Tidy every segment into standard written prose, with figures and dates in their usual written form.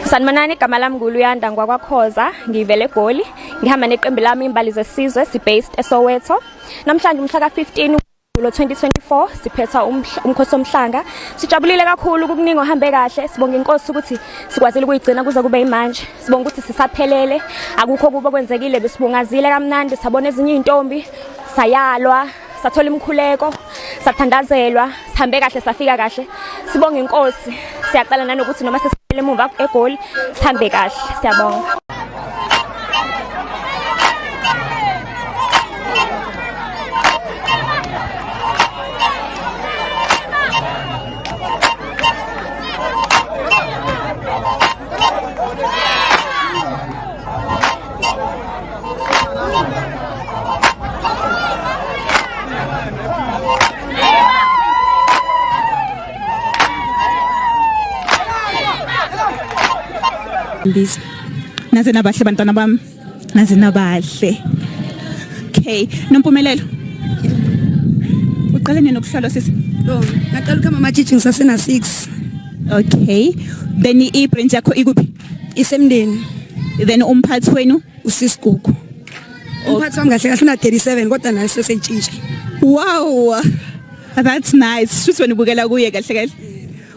Sanibonani, igama lami nguLuyanda ngwakwaKhoza, ngivele eGoli. Ngihamba neqembu lami imbali zesizwe si-based eSoweto. Namhlanje umhla ka-15 2024 siphetha umkhosi womhlanga. Sijabulile kakhulu ukukuningi ohambe kahle. Sibonga inkosi ukuthi sikwazile ukuyigcina kuze kube yimanje. Sibonga ukuthi sisaphelele, akukho kuba kwenzekile, besibungazile kamnandi, sabona ezinye intombi, sayalwa, sathola imkhuleko, sathandazelwa, sihambe kahle, safika kahle. Sibonga inkosi. Siyaqala nanokuthi noma sesiphele emuva eGoli sihambe kahle. Siyabonga. Naze nabahle bantwana bami, naze nabahle. Okay, Nompumelelo. Uqale nini ukuhlolwa sisi? Ngaqala ukama ama-teaching sasena 6. Okay. Then i-branch yakho ikuphi? Isemndeni. Then umphathi wenu Usisigugu. Umphathi wami kahle kahle una 37 kodwa naye sesetshintsha. Wow. That's nice. Shuthi wena ubukela kuye kahle kahle.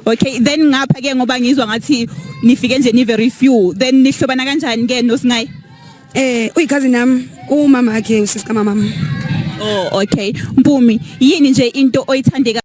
Okay, then ngapha ke ngoba ngizwa ngathi nifike nje ni very few. Then nihlobana kanjani ke noSingayi? Uyicousin nami, umama wakhe usisi kamama. Oh, okay. Mpumi, yini nje into oyithande